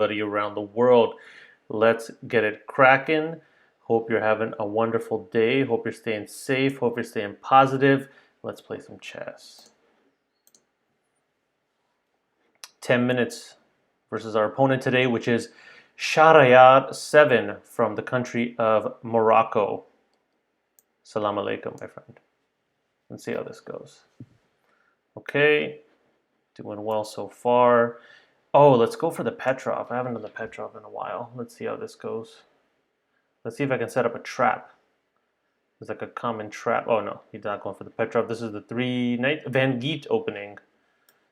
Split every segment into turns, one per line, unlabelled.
everybody around the world. Let's get it cracking. Hope you're having a wonderful day. Hope you're staying safe. Hope you're staying positive. Let's play some chess. 10 minutes versus our opponent today, which is Shahriyar 7 from the country of Morocco. Salam alaikum, my friend. Let's see how this goes. Okay, doing well so far. Oh, let's go for the Petrov. I haven't done the Petrov in a while. Let's see how this goes. Let's see if I can set up a trap. There's like a common trap. Oh no, he's not going for the Petrov. This is the 3-knight Van Geet opening.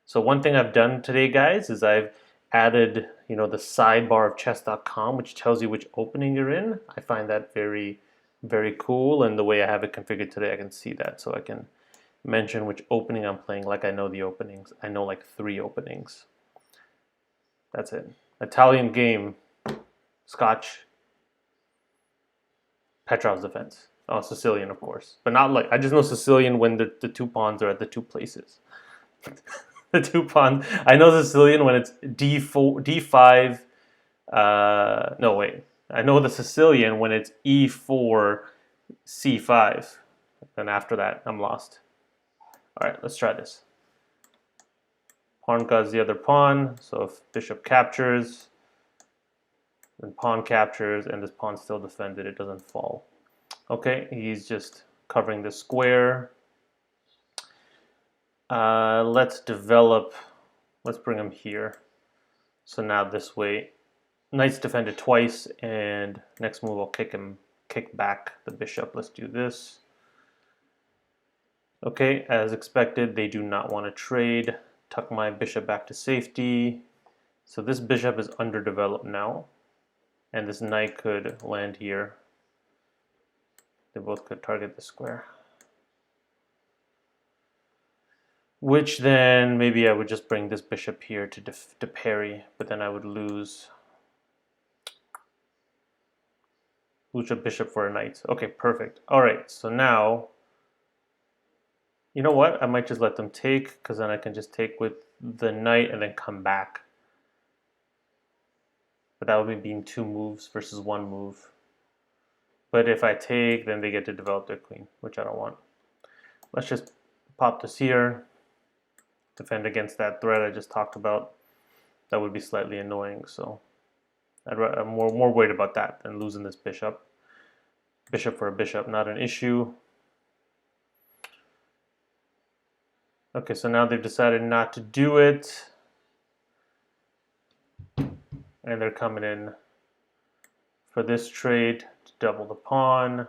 So one thing I've done today, guys, is I've added, the sidebar of chess.com, which tells you which opening you're in. I find that very, very cool. And the way I have it configured today, I can see that. So I can mention which opening I'm playing like I know the openings. I know like 3 openings. That's it. Italian game, Scotch, Petrov's defense. Oh, Sicilian, of course. But not like, I just know Sicilian when the 2 pawns are at the 2 places. The 2 pawns. I know Sicilian when it's D4, D5. No, wait. I know the Sicilian when it's E4, C5. And after that, I'm lost. All right, let's try this. Pawn guards the other pawn. So if bishop captures, then pawn captures, and this pawn's still defended, it doesn't fall. Okay, he's just covering the square. Let's bring him here. So now this way, knight's defended twice, and next move I'll kick back the bishop. Let's do this. Okay, as expected, they do not want to trade. Tuck my bishop back to safety. So this bishop is underdeveloped now, and this knight could land here. They both could target the square. Which then, maybe I would just bring this bishop here to parry, but then I would lose a bishop for a knight. Okay, perfect. All right, so now, you know what? I might just let them take, because then I can just take with the knight and then come back. But that would be being 2 moves versus 1 move. But if I take, then they get to develop their queen, which I don't want. Let's just pop this here. Defend against that threat I just talked about. That would be slightly annoying, so I'm more worried about that than losing this bishop. Bishop for a bishop, not an issue. Okay, so now they've decided not to do it. And they're coming in for this trade to double the pawn.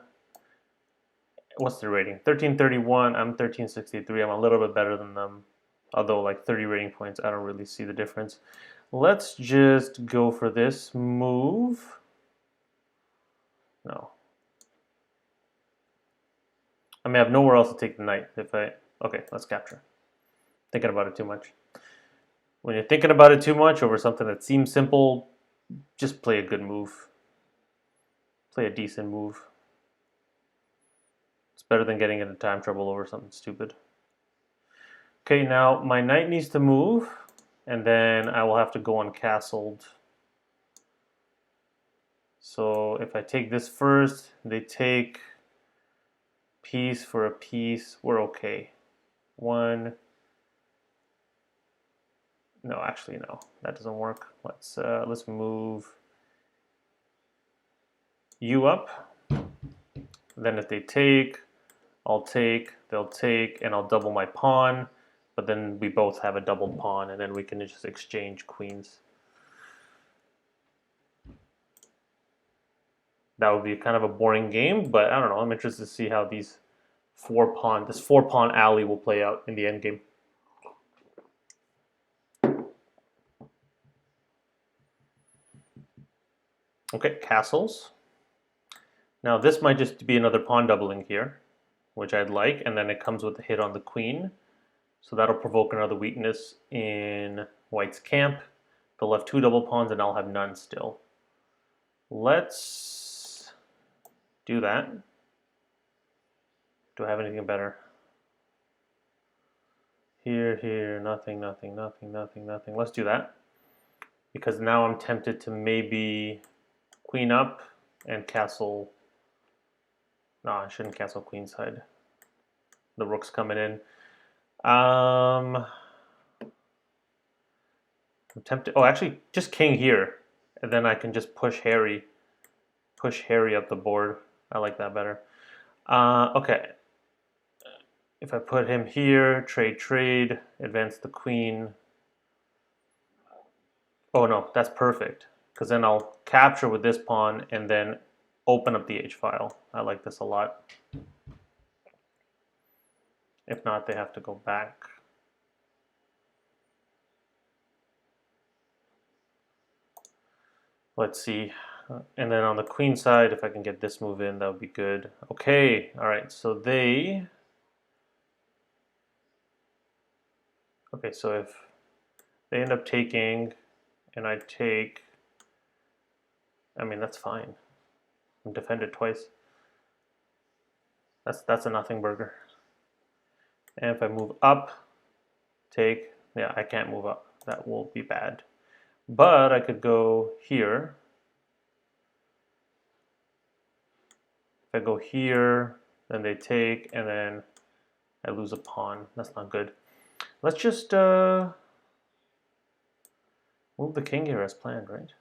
What's the rating? 1331, I'm 1363. I'm a little bit better than them. Although like 30 rating points, I don't really see the difference. Let's just go for this move. No. I mean, I have nowhere else to take the knight. Okay, let's capture. Thinking about it too much. When you're thinking about it too much over something that seems simple, just play a good move. Play a decent move. It's better than getting into time trouble over something stupid. Okay, now my knight needs to move, and then I will have to go uncastled. So if I take this first, they take piece for a piece, we're okay. 1. No, actually no, that doesn't work. Let's move you up. Then if they take, I'll take, they'll take, and I'll double my pawn. But then we both have a doubled pawn, and then we can just exchange queens. That would be kind of a boring game, but I don't know. I'm interested to see how this 4-pawn alley will play out in the endgame. Okay, castles. Now this might just be another pawn doubling here, which I'd like, and then it comes with a hit on the queen. So that'll provoke another weakness in White's camp. They'll have 2 double pawns, and I'll have none still. Let's do that. Do I have anything better? Here, nothing. Let's do that. because now I'm tempted to maybe queen up and castle. No, I shouldn't castle queenside. The rook's coming in. I'm tempted. Oh, actually, just king here, and then I can just push Harry up the board. I like that better. Okay. If I put him here, trade, advance the queen. Oh no, that's perfect. Because then I'll capture with this pawn and then open up the H file. I like this a lot. If not, they have to go back. Let's see. And then on the queen side, if I can get this move in, that would be good. Okay, all right, so they... Okay, so if they end up taking and I take, I mean, that's fine. I'm defended twice. That's a nothing burger. And if I move up, take, yeah, I can't move up. That will be bad. But I could go here. If I go here, then they take, and then I lose a pawn. That's not good. Let's just move the king here as planned, right?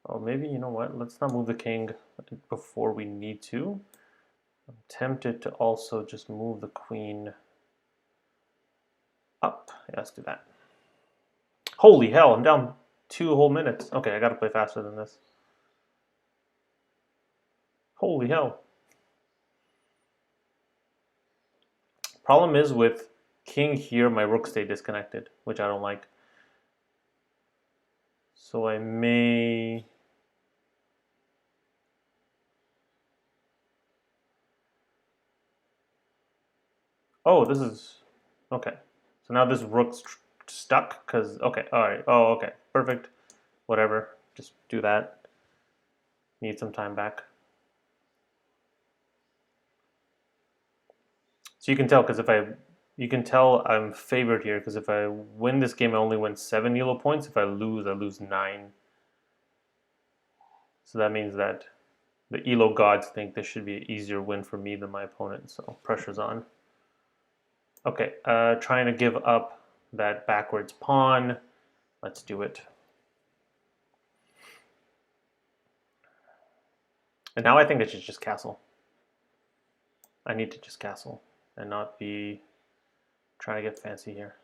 Oh, maybe, you know what? Let's not move the king before we need to. I'm tempted to also just move the queen up. Yeah, let's do that. Holy hell, I'm down 2 whole minutes. Okay, I gotta play faster than this. Holy hell. Problem is with king here, my rook stayed disconnected, which I don't like. So I may... Oh, this is... Okay. So now this rook's stuck, because... Okay, alright. Oh, okay. Perfect. Whatever. Just do that. Need some time back. So you can tell, because if I... You can tell I'm favored here, because if I win this game, I only win 7 yellow points. If I lose 9. So that means that the ELO gods think this should be an easier win for me than my opponent, so pressure's on. Okay, trying to give up that backwards pawn. Let's do it. And now I think I should just castle. I need to just castle and not be trying to get fancy here.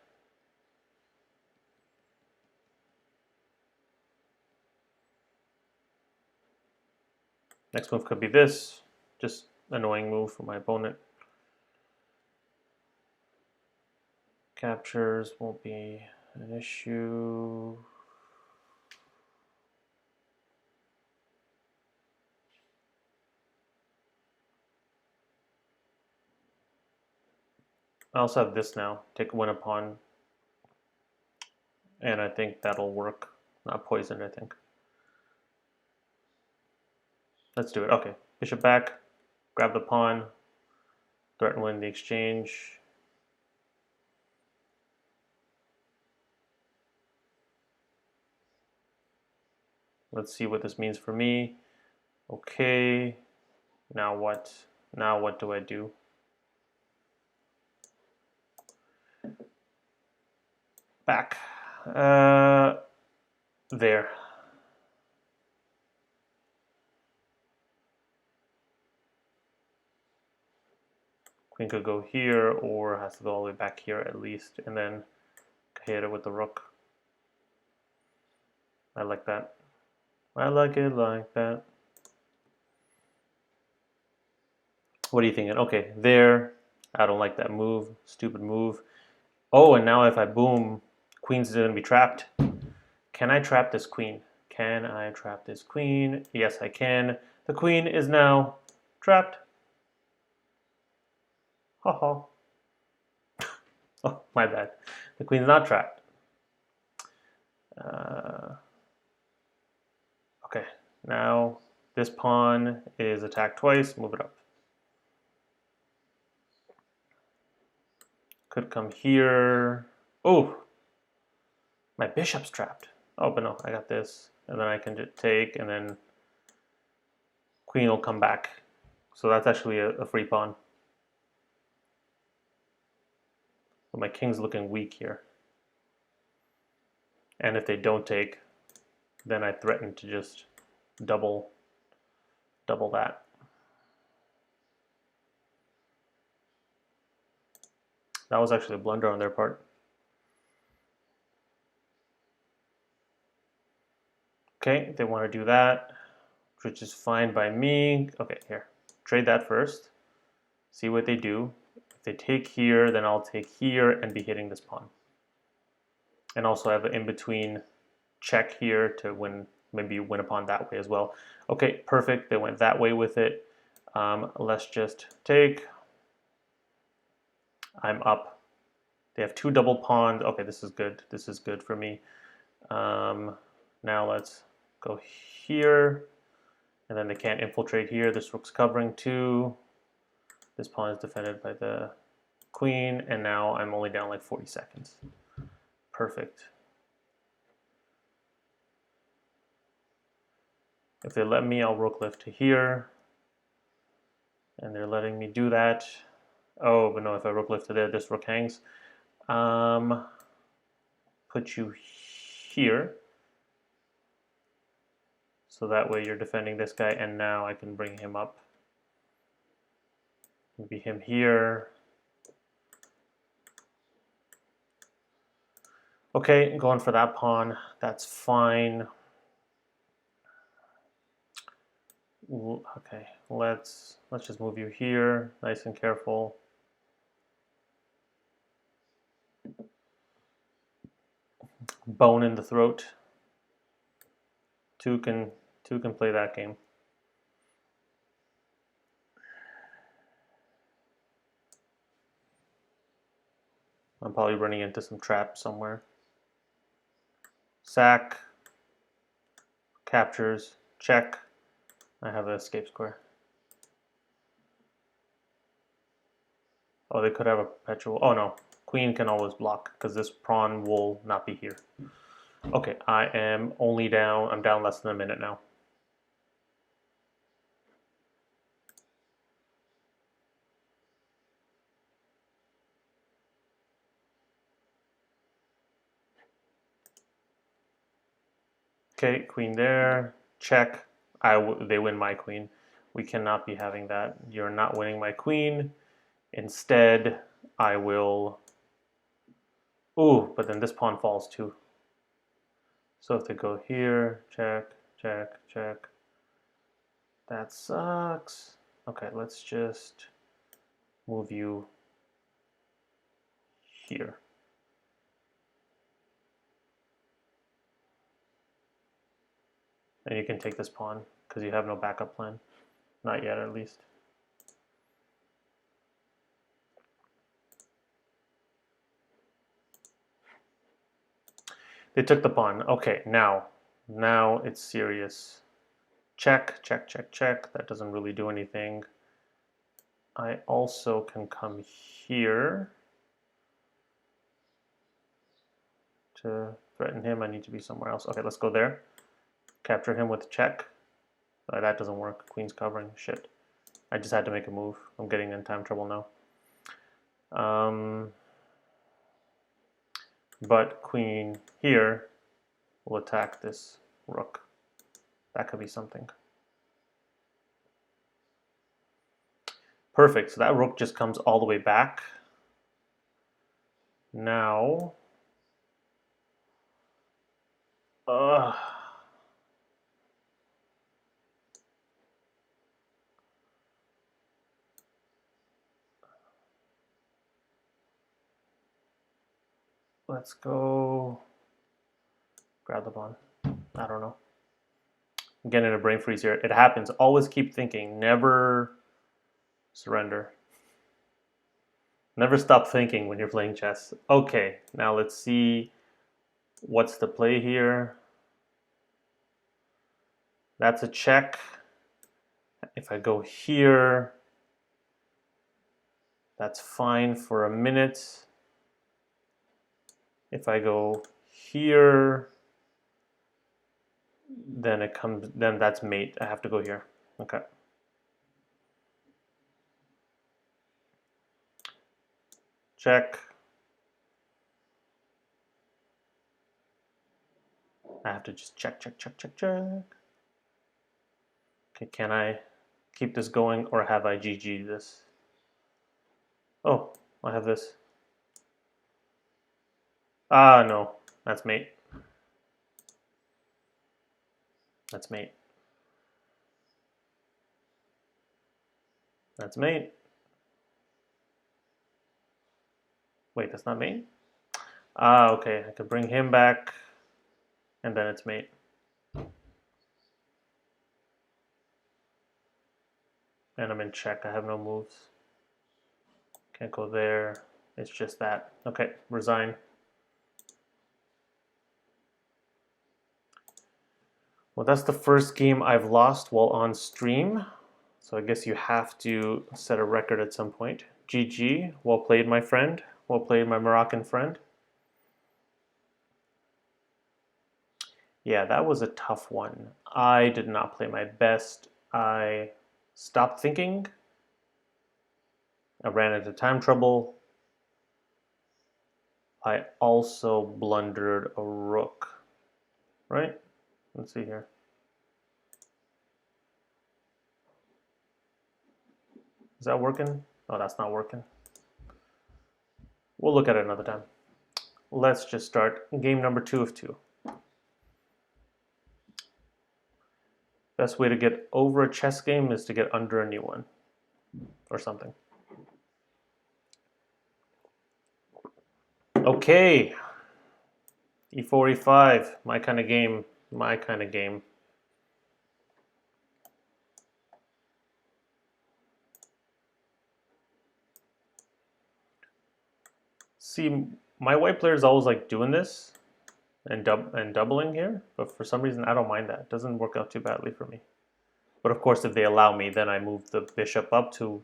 Next move could be this. Just annoying move for my opponent. Captures won't be an issue. I also have this now. Take a win a pawn. And I think that'll work. Not poisoned, I think. Let's do it. Okay. Bishop back. Grab the pawn. Threaten win the exchange. Let's see what this means for me. Okay. Now what? Now what do I do? Back. There. Queen could go here or has to go all the way back here at least, and then hit it with the rook. I like that. I like it like that. What are you thinking? Okay, there. I don't like that move. Stupid move. Oh, and now if I boom, queen's going to be trapped. Can I trap this queen? Can I trap this queen? Yes, I can. The queen is now trapped. Ha ha. Oh, my bad. The queen's not trapped. Okay, now this pawn is attacked twice. Move it up. Could come here. Oh, My bishop's trapped. Oh, but no, I got this. And then I can just take, and then queen will come back. So that's actually a free pawn. But my king's looking weak here. And if they don't take, then I threaten to just double that. That was actually a blunder on their part. Okay, they want to do that, which is fine by me. Okay, here, trade that first. See what they do. If they take here, then I'll take here and be hitting this pawn. And also have an in-between check here to win, maybe win a pawn that way as well. Okay, perfect. They went that way with it. Let's just take. I'm up. They have two double pawns. Okay, this is good. This is good for me. Now let's go here. And then they can't infiltrate here. This rook's covering too. This pawn is defended by the queen. And now I'm only down like 40 seconds. Perfect. If they let me, I'll rook lift to here. And they're letting me do that. Oh, but no, if I rook lift to there, this rook hangs. Put you here. So that way you're defending this guy, and now I can bring him up. Maybe him here. Okay, going for that pawn. That's fine. Okay, let's just move you here, nice and careful. Bone in the throat. Two can play that game. I'm probably running into some traps somewhere. Sack. Captures. Check. I have an escape square. Oh, they could have a perpetual. Oh no, queen can always block because this pawn will not be here. Okay, I am only down. I'm down less than a minute now. Okay, queen there. Check. They win my queen. We cannot be having that. You're not winning my queen. Instead, I will. Ooh, but then this pawn falls too. So if they go here, check, check, check. That sucks. Okay, let's just move you here. And you can take this pawn because you have no backup plan. Not yet, at least. They took the pawn. Okay, now it's serious. Check, check, check, check. That doesn't really do anything. I also can come here to threaten him. I need to be somewhere else. Okay, let's go there. Capture him with check. That doesn't work. Queen's covering. Shit. I just had to make a move. I'm getting in time trouble now. But queen here will attack this rook. That could be something. Perfect. So that rook just comes all the way back. Now, let's go grab the pawn. I don't know. I'm getting a brain freeze here. It happens. Always keep thinking. Never surrender. Never stop thinking when you're playing chess. Okay, now let's see what's the play here. That's a check. If I go here, that's fine for a minute. If I go here, then it comes, then that's mate. I have to go here. Okay. Check. I have to just check. Okay, can I keep this going or have I GG this? Oh, I have this. Ah, no, that's mate. That's mate. That's mate. Wait, that's not mate? Ah, okay, I could bring him back and then it's mate. And I'm in check, I have no moves. Can't go there, it's just that. Okay, resign. Well, that's the first game I've lost while on stream. So I guess you have to set a record at some point. GG, well played, my friend. Well played, my Moroccan friend. Yeah, that was a tough one. I did not play my best. I stopped thinking. I ran into time trouble. I also blundered a rook. Right? Let's see here. Is that working? Oh, that's not working. We'll look at it another time. Let's just start game number 2 of 2. Best way to get over a chess game is to get under a new one or something. Okay. E4, E5, my kind of game, my kind of game. See, my white player is always like doing this and doubling here, but for some reason I don't mind that. It doesn't work out too badly for me. But of course, if they allow me, then I move the bishop up to,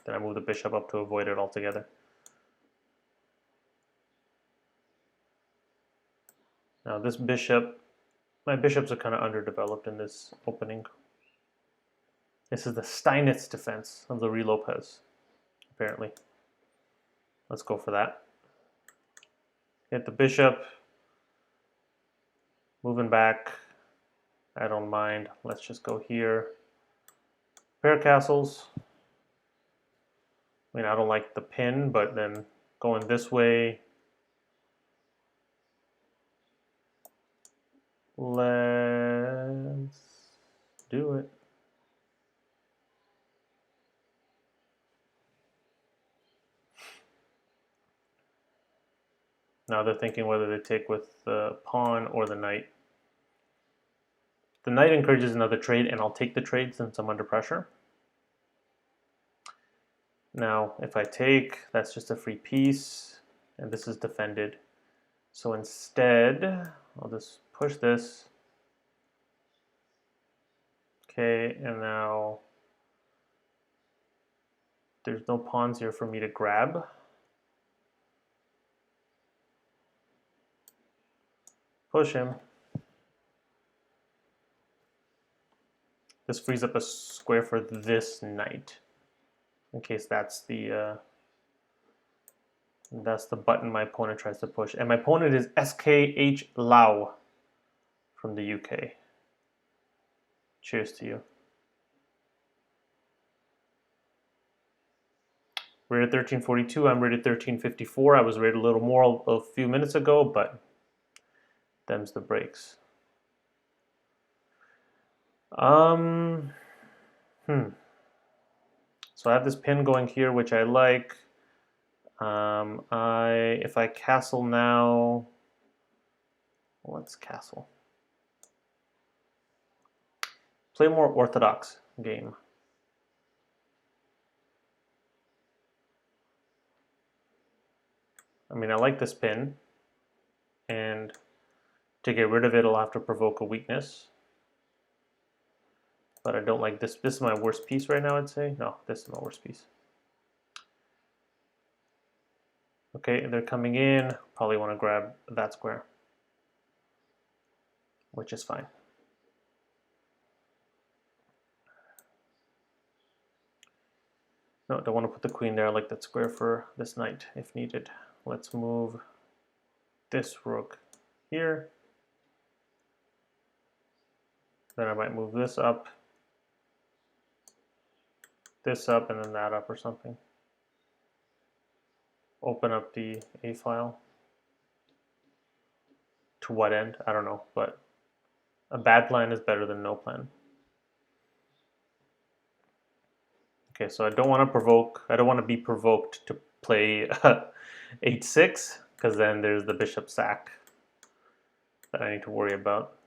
then I move the bishop up to avoid it altogether. Now this bishop, my bishops are kind of underdeveloped in this opening. This is the Steinitz defense of Louis Lopez, apparently. Let's go for that. Hit the bishop. Moving back. I don't mind. Let's just go here. Pair castles. I mean, I don't like the pin, but then going this way. Let's do it. Now they're thinking whether they take with the pawn or the knight. The knight encourages another trade, and I'll take the trade since I'm under pressure. Now, if I take, that's just a free piece, and this is defended. So instead, I'll just push this. Okay, and now there's no pawns here for me to grab. Push him. This frees up a square for this knight, in case that's the button my opponent tries to push. And my opponent is SKH Lau from the UK. Cheers to you. Rated 1342, I'm rated 1354. I was rated a little more a few minutes ago, but them's the breaks. So I have this pin going here, which I like. If I castle now, let's castle. Play a more orthodox game. I mean, I like this pin, and to get rid of it, I'll have to provoke a weakness. But I don't like this. This is my worst piece right now, I'd say. No, this is my worst piece. Okay, they're coming in. Probably want to grab that square. which is fine. No, don't want to put the queen there. I like that square for this knight if needed. Let's move this rook here. Then I might move this up, and then that up or something. Open up the A file. To what end? I don't know, but a bad plan is better than no plan. Okay, so I don't want to be provoked to play h6, because then there's the bishop sack that I need to worry about.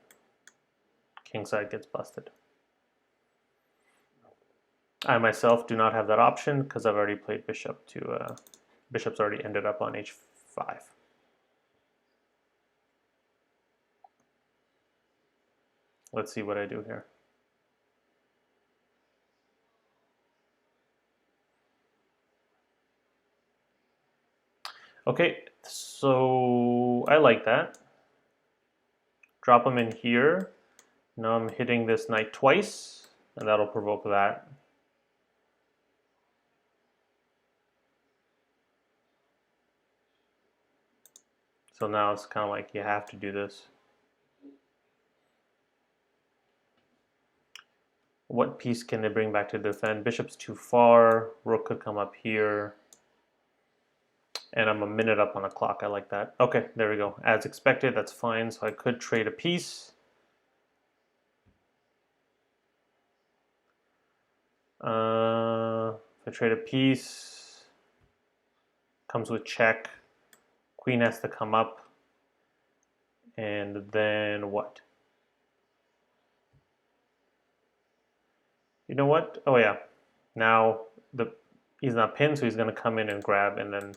Kingside gets busted. I myself do not have that option because I've already played bishop to, bishop's already ended up on h5. Let's see what I do here. Okay, so I like that. Drop him in here. Now I'm hitting this knight twice, and that'll provoke that. So now it's kind of like you have to do this. What piece can they bring back to defend? Bishop's too far. Rook could come up here. And I'm a minute up on the clock. I like that. Okay, there we go. As expected, that's fine. So I could trade a piece. If I trade a piece, comes with check. Queen has to come up. And then what? You know what? Oh yeah. Now he's not pinned, so he's going to come in and grab and then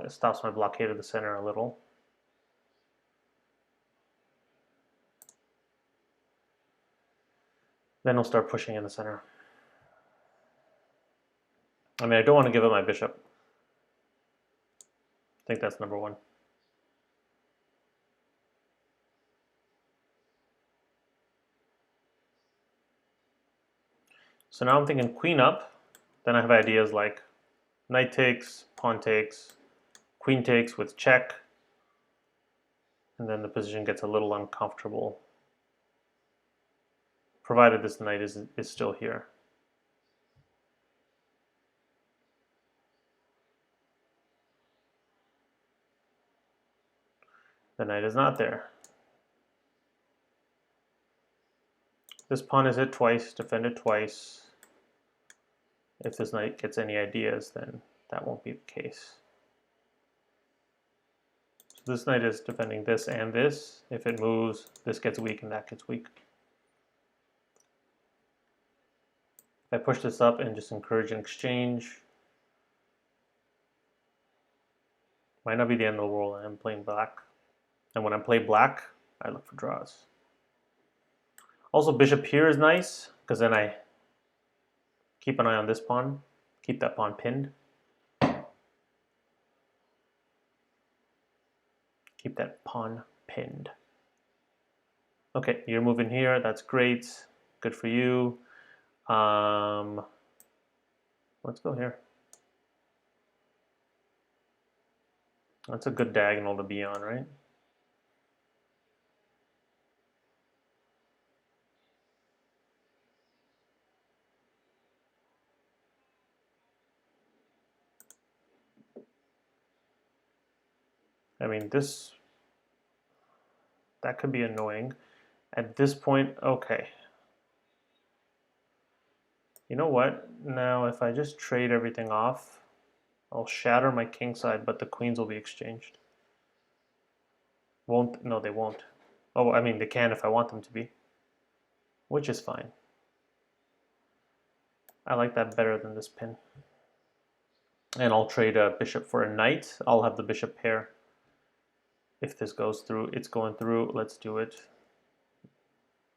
stops my blockade of the center a little. Then he'll start pushing in the center. I mean, I don't want to give up my bishop. I think that's number one. So now I'm thinking queen up. Then I have ideas like knight takes, pawn takes, queen takes with check. And then the position gets a little uncomfortable, provided this knight is still here. The knight is not there. This pawn is hit twice, defended twice. If this knight gets any ideas, then that won't be the case. So this knight is defending this and this. If it moves, this gets weak and that gets weak. If I push this up and just encourage an exchange, might not be the end of the world. I'm playing black. And when I play black, I look for draws. Also, bishop here is nice, because then I keep an eye on this pawn, keep that pawn pinned. Keep that pawn pinned. Okay, you're moving here, that's great. Good for you. Let's go here. That's a good diagonal to be on, right? I mean, that could be annoying. At this point, okay. You know what? Now, if I just trade everything off, I'll shatter my kingside, but the queens will be exchanged. Won't? No, they won't. Oh, I mean, they can if I want them to be, which is fine. I like that better than this pin. And I'll trade a bishop for a knight. I'll have the bishop pair. If this goes through, it's going through. Let's do it.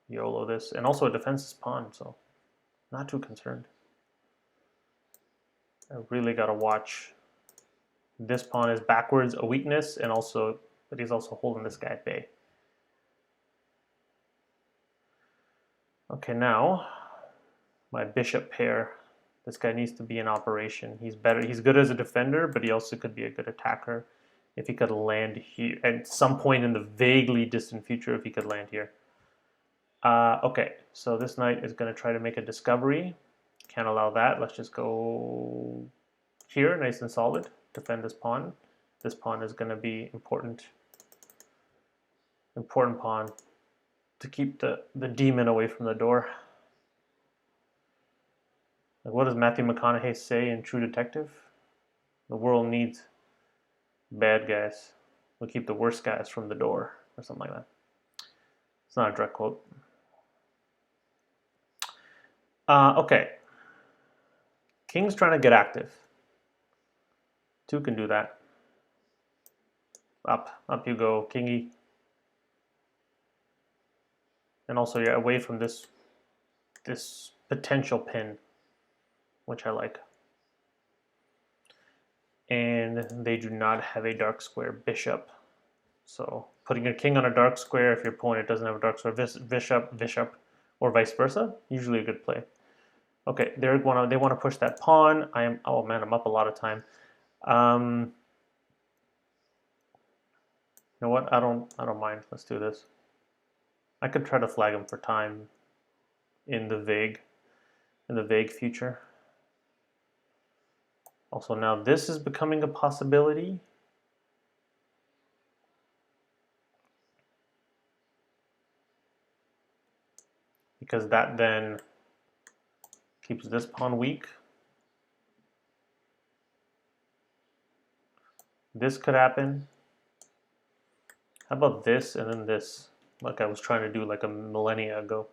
YOLO this. And also a defenseless pawn, so not too concerned. I really got to watch. This pawn is backwards, a weakness, and also, but he's also holding this guy at bay. Okay, now my bishop pair. This guy needs to be in operation. He's better. He's good as a defender, but he also could be a good attacker if he could land here at some point in the vaguely distant future. If he could land here. Okay, so this knight is going to try to make a discovery. Can't allow that. Let's just go here, nice and solid. Defend this pawn. This pawn is going to be important. Important pawn to keep the demon away from the door. Like, what does Matthew McConaughey say in True Detective? The world needs bad guys. We'll keep the worst guys from the door, or something like that. It's not a direct quote. Okay. King's trying to get active. Two can do that. Up you go, kingy. And also you're away from this potential pin, which I like. And they do not have a dark square bishop. So putting your king on a dark square if your opponent doesn't have a dark square bishop, or vice versa, usually a good play. Okay, they want to push that pawn. Oh man, I'm up a lot of time. You know what? I don't mind. Let's do this. I could try to flag him for time in the vague future. Also, now this is becoming a possibility. Because that then keeps this pawn weak. This could happen. How about this and then this? Like I was trying to do like a millennia ago.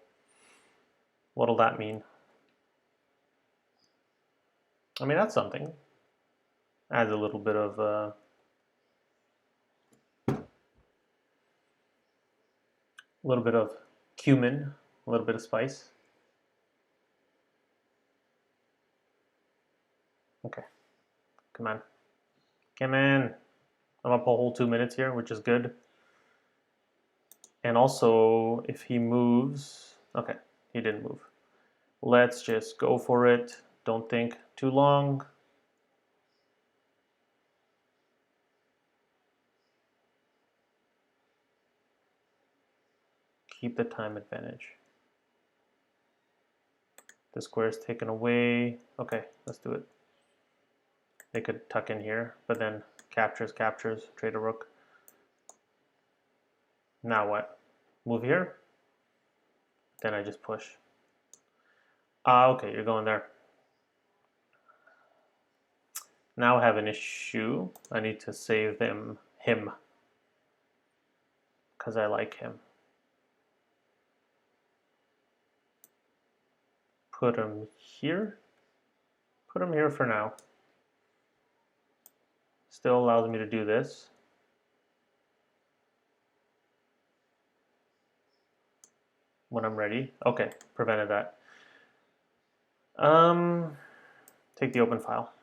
What'll that mean? I mean, that's something. Adds a little bit of cumin, a little bit of spice. Okay, come on. Come in. I'm up a whole 2 minutes here, which is good. And also, if he moves... Okay, he didn't move. Let's just go for it. Don't think too long. Keep the time advantage. The square is taken away. Okay, let's do it. They could tuck in here, but then captures, trade a rook. Now what? Move here? Then I just push. Okay, you're going there. Now I have an issue. I need to save him. Because I like him. Put him here. Put him here for now. Still allows me to do this. When I'm ready. Okay, prevented that. Take the open file.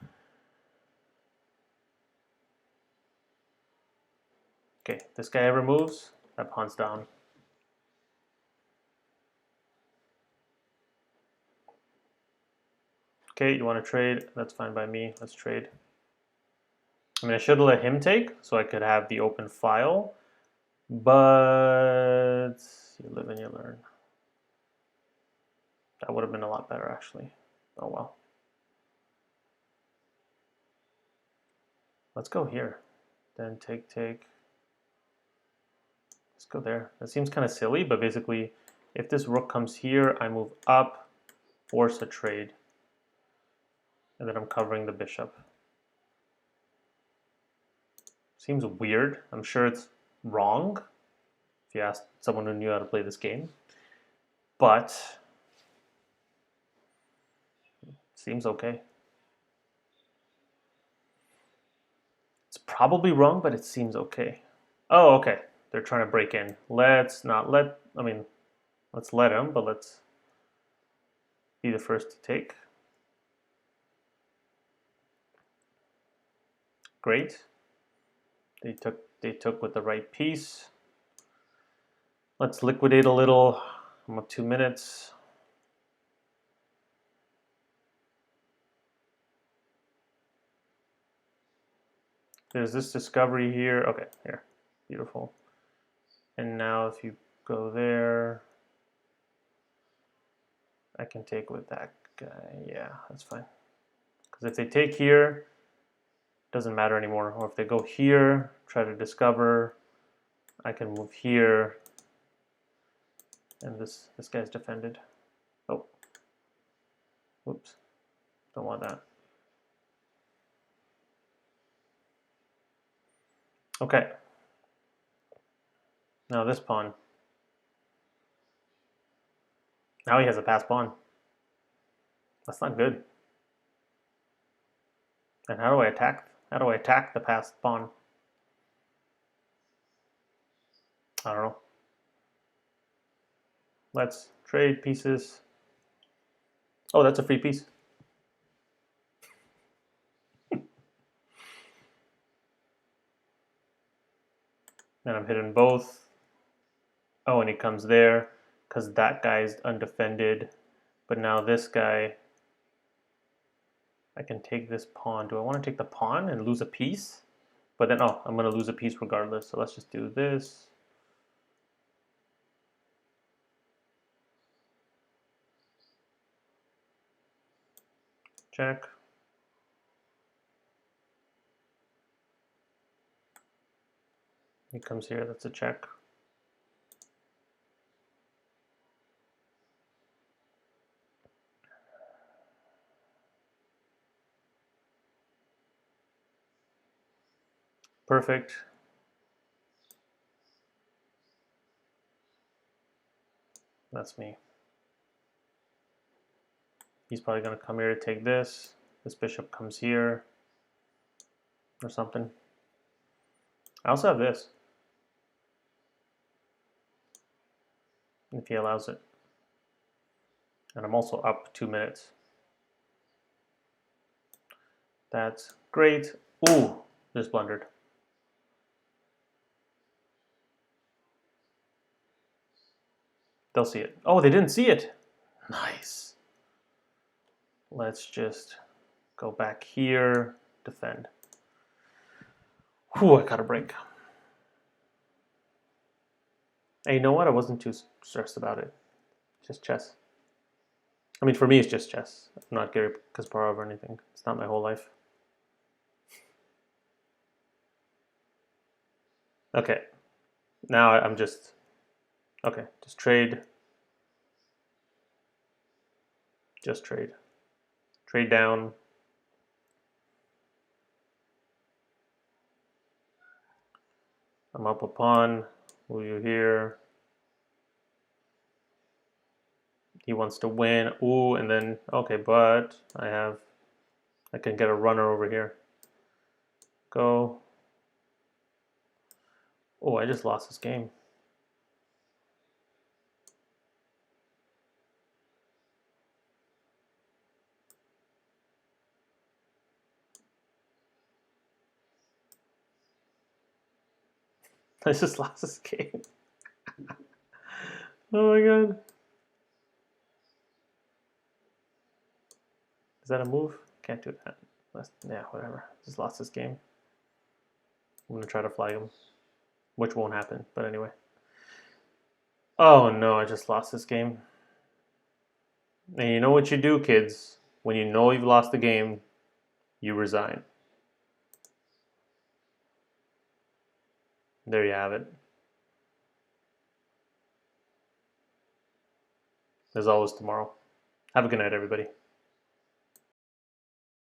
Okay, this guy ever moves, that pawn's down. Okay, you want to trade? That's fine by me. Let's trade. I mean, I should have let him take so I could have the open file, but you live and you learn. That would have been a lot better, actually. Oh well. Let's go here. Then take. Let's go there. That seems kind of silly, but basically, if this rook comes here, I move up, force a trade, and then I'm covering the bishop. Seems weird. I'm sure it's wrong if you ask someone who knew how to play this game, but seems okay. It's probably wrong, but it seems okay. Oh, okay. They're trying to break in. Let's not let, I mean, let's let them, but let's be the first to take. Great. They took with the right piece. Let's liquidate a little. I'm up 2 minutes. there's this discovery here. Okay, here. Beautiful. And now if you go there, I can take with that guy. Yeah, that's fine. Because if they take here, it doesn't matter anymore. Or if they go here, try to discover, I can move here. And this guy's defended. Oh. Whoops. Don't want that. Okay. Now this pawn. Now he has a passed pawn. That's not good. And how do I attack? How do I attack the passed pawn? I don't know. Let's trade pieces. Oh, that's a free piece. And I'm hitting both. Oh, and he comes there because that guy's undefended. But now this guy, I can take this pawn. Do I want to take the pawn and lose a piece? But then, oh, I'm going to lose a piece regardless. So let's just do this. Check. He comes here. That's a check. Perfect. That's me. He's probably going to come here to take this. This bishop comes here or something. I also have this, if he allows it. And I'm also up 2 minutes. That's great. Ooh, just blundered. They'll see it. Oh, they didn't see it. Nice. Let's just go back here, defend. Whew, I got a break. And you know what? I wasn't too stressed about it. Just chess. I mean, for me, it's just chess. I'm not Gary Kasparov or anything. It's not my whole life. Okay. Now I'm just... Okay, just trade. Just trade. Trade down. I'm up a pawn. Move you here. He wants to win. Ooh, and then, okay, but I can get a runner over here. Go. Oh, I just lost this game. I just lost this game. Oh my god. Is that a move? Can't do that. Yeah, whatever. Just lost this game. I'm gonna try to flag him, which won't happen, but anyway. Oh no, I just lost this game. And you know what you do, kids? When you know you've lost the game, you resign. There you have it. There's always tomorrow. Have a good night, everybody.